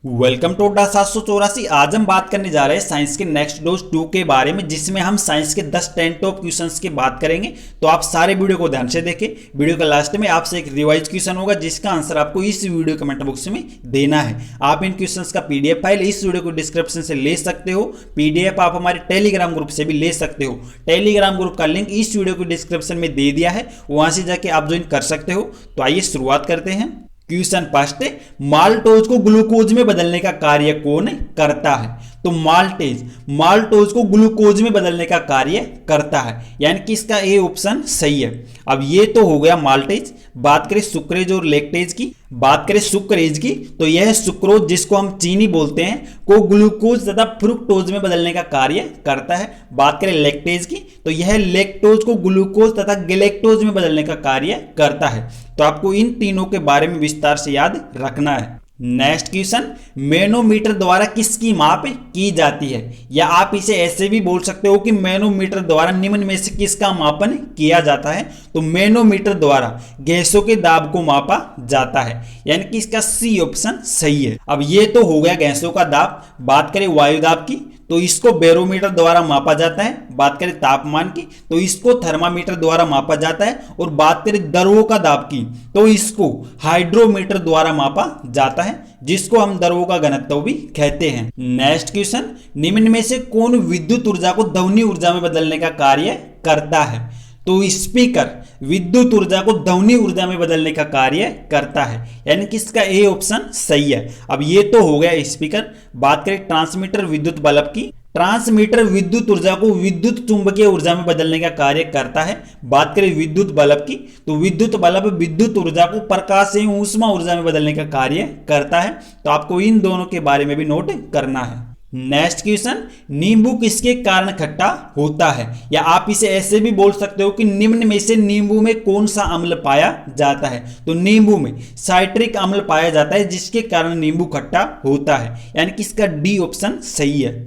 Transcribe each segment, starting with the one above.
Welcome to अड्डा 784। आज हम बात करने जा रहे हैं साइंस के नेक्स्ट डोज 2 के बारे में, जिसमें हम साइंस के 10 टॉप क्वेश्चंस की बात करेंगे। तो आप सारे वीडियो को ध्यान से देखें। वीडियो के लास्ट में आपसे एक रिवाइज क्वेश्चन होगा, जिसका आंसर आपको इस वीडियो कमेंट बॉक्स में देना है। आप इन क्वेश्चंस का पीडीएफ फाइल इस वीडियो को डिस्क्रिप्शन से ले सकते हो। पीडीएफ आप हमारे टेलीग्राम ग्रुप से भी ले सकते हो। टेलीग्राम ग्रुप का लिंक इस वीडियो को डिस्क्रिप्शन में दे दिया है, वहां से जाके आप ज्वाइन कर सकते हो। तो आइए शुरुआत करते हैं। क्वेश्चन फर्स्ट, माल्टोज को ग्लूकोज में बदलने का कार्य कौन करता है? तो माल्टोज को ग्लूकोज में बदलने का कार्य करता है, यानी कि इसका ए ऑप्शन सही है। अब ये तो हो गया माल्टेज। बात करें सुक्रेज और लैक्टेज की, बात करें सुक्रेज की, तो यह सुक्रोज जिसको हम चीनी बोलते हैं को ग्लूकोज तथा फ्रुक्टोज में बदलने का कार्य करता है। बात करें लैक्टेज की, तो यह लैक्टोज को ग्लूकोज तथा गैलेक्टोज में बदलने का कार्य करता है। तो आपको इन तीनों के बारे में विस्तार से याद रखना है। नेक्स्ट क्वेश्चन, मैनोमीटर द्वारा किसकी माप की जाती है? या आप इसे ऐसे भी बोल सकते हो कि मैनोमीटर द्वारा निम्न में से किसका मापन किया जाता है? तो मैनोमीटर द्वारा गैसों के दाब को मापा जाता है, यानी कि इसका सी ऑप्शन सही है। अब ये तो हो गया गैसों का दाब। बात करें वायु दाब की, तो इसको बैरोमीटर द्वारा मापा जाता है। बात करें तापमान की, तो इसको थर्मामीटर द्वारा मापा जाता है। और बात करें द्रवों का दाब की, तो इसको हाइड्रोमीटर द्वारा मापा जाता है, जिसको हम द्रवों का घनत्व भी कहते हैं। नेक्स्ट क्वेश्चन, निम्न में से कौन विद्युत ऊर्जा को ध्वनि ऊर्जा में बदलने का कार्य करता है? तो स्पीकर विद्युत ऊर्जा को ध्वनि ऊर्जा में बदलने का कार्य करता है, यानी कि इसका ए ऑप्शन सही है। अब ये तो हो गया स्पीकर। बात करें ट्रांसमीटर विद्युत बल्ब की, ट्रांसमीटर विद्युत ऊर्जा को विद्युत चुंबकीय ऊर्जा में बदलने का कार्य करता है। बात करें विद्युत बल्ब की, तो विद्युत बल्ब विद्युत ऊर्जा को प्रकाश एवं ऊष्मा ऊर्जा में बदलने का कार्य करता है। तो आपको इन दोनों के बारे में भी नोट करना है। नेक्स्ट क्वेश्चन, नींबू किसके कारण खट्टा होता है? या आप इसे ऐसे भी बोल सकते हो कि निम्न में से नींबू में कौन सा अम्ल पाया जाता है? तो नींबू में साइट्रिक अम्ल पाया जाता है, जिसके कारण नींबू खट्टा होता है, यानी कि इसका डी ऑप्शन सही है।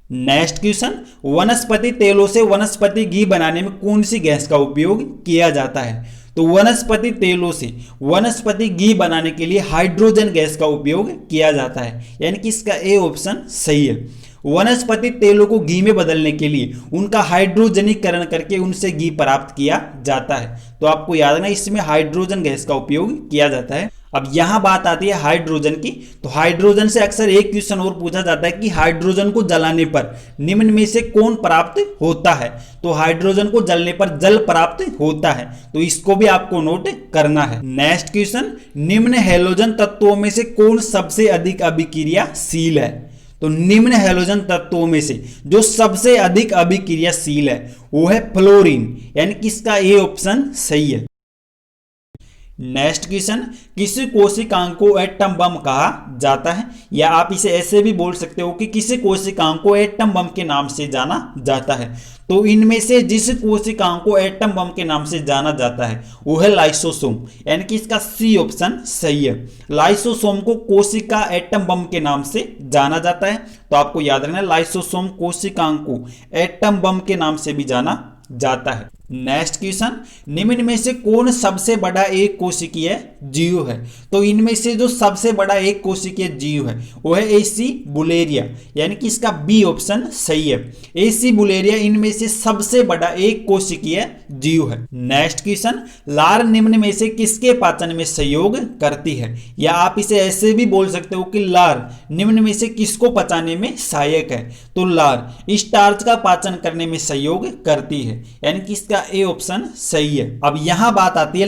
नेक्स्ट क्वेश्चन, वनस्पति तेलों से वनस्पति घी बनाने में कौन सी गैस का उपयोग किया जाता है? तो वनस्पति तेलों से वनस्पति घी बनाने के लिए हाइड्रोजन गैस का उपयोग किया जाता है, यानी कि इसका ए ऑप्शन सही है। वनस्पति तेलों को घी में बदलने के लिए उनका हाइड्रोजनीकरण करके उनसे घी प्राप्त किया जाता है। तो आपको याद रखना, इसमें हाइड्रोजन गैस का उपयोग किया जाता है। अब यहां बात आती है हाइड्रोजन की, तो हाइड्रोजन से अक्सर एक क्वेश्चन और पूछा जाता है कि हाइड्रोजन को जलाने पर निम्न में से कौन प्राप्त होता है? तो हाइड्रोजन को जलने पर जल प्राप्त होता है। तो इसको भी आपको नोट करना है। नेक्स्ट क्वेश्चन, निम्न हैलोजन तत्वों में से कौन सबसे अधिक अभिक्रियाशील है? तो निम्न हैलोजन तत्वों में से जो सबसे अधिक अभिक्रियाशील है वो है फ्लोरीन, यानी कि इसका ए ऑप्शन सही है। नेक्स्ट क्वेश्चन, किसी कोशिकांग को एटम बम कहा जाता है? या आप इसे ऐसे भी बोल सकते हो कि किसी कोशिकांग को एटम बम के नाम से जाना जाता है। तो इनमें से जिस कोशिकांग को एटम बम के नाम से जाना जाता है वो है लाइसोसोम, यानी कि इसका सी ऑप्शन सही है। लाइसोसोम को कोशिका एटम बम के नाम से जाना जाता है। तो आपको याद रखना, लाइसोसोम कोशिकांग को एटम बम के नाम से भी जाना जाता है। नेक्स्ट क्वेश्चन, निम्न में से कौन सबसे बड़ा एक कोशिकीय जीव है? तो इनमें से जो सबसे बड़ा एक कोशिकीय जीव है वो है एसी बुलेरिया, यानी कि इसका बी ऑप्शन सही है। एसी बुलेरिया इनमें से सबसे बड़ा एक कोशिकीय जीव है। नेक्स्ट क्वेश्चन, लार निम्न में से किसके पाचन में सहयोग करती है? या आप इसे ऐसे भी बोल सकते हो कि लार निम्न में से किसको पचाने में सहायक है? तो लार स्टार्च का पाचन करने में सहयोग करती है, यानी कि इसका ए ऑप्शन सही है। अब यहां बात आती है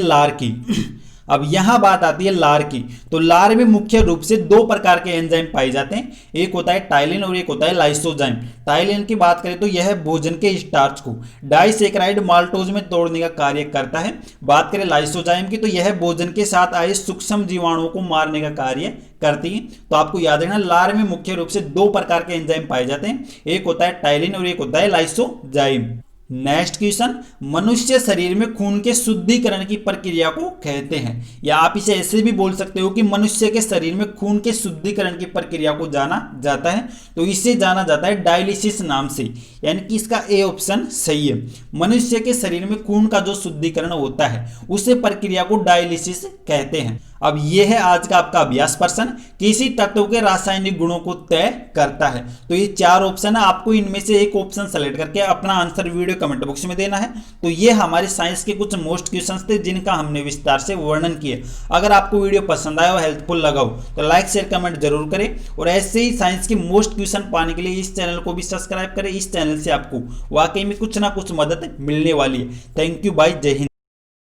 लार की। तो लार में मुख्य रूप से दो प्रकार के एंजाइम पाए जाते हैं, एक होता है टाइलिन और एक होता है लाइसोजाइम। टाइलिन की बात करें तो यह भोजन के स्टार्च को डाइसैकेराइड माल्टोज में तोड़ने का कार्य करता है। बात करें लाइसोजाइम की, तो यह भोजन के साथ आए सूक्ष्म जीवाणुओं को मारने का कार्य करती है। तो आपको याद रखना, लार में मुख्य रूप से दो प्रकार के एंजाइम पाए जाते हैं, एक होता है टाइलिन और एक होता है लाइसोजाइम। नेक्स्ट क्वेश्चन, मनुष्य शरीर में खून के शुद्धिकरण की प्रक्रिया को कहते हैं? या आप इसे ऐसे भी बोल सकते हो कि मनुष्य के शरीर में खून के शुद्धिकरण की प्रक्रिया को जाना जाता है। तो इसे जाना जाता है डायलिसिस नाम से, यानी कि इसका ए ऑप्शन सही है। मनुष्य के शरीर में खून का जो शुद्धिकरण होता है उसे प्रक्रिया को डायलिसिस कहते हैं। अब ये है आज का आपका अभ्यास प्रश्न, किसी तत्व के रासायनिक गुणों को तय करता है। तो ये 4 ऑप्शन है, आपको इनमें से एक ऑप्शन सेलेक्ट करके अपना आंसर वीडियो कमेंट बॉक्स में देना है। तो ये हमारे साइंस के कुछ मोस्ट क्वेश्चंस थे जिनका हमने विस्तार से वर्णन किया। अगर आपको वीडियो पसंद आया हो, हेल्पफुल लगा हो, तो लाइक शेयर कमेंट जरूर करें और ऐसे ही साइंस के मोस्ट क्वेश्चन पाने के लिए इस चैनल को भी सब्सक्राइब करें। इस चैनल से आपको वाकई में कुछ ना कुछ मदद मिलने वाली है। थैंक यू, बाय, जय हिंद।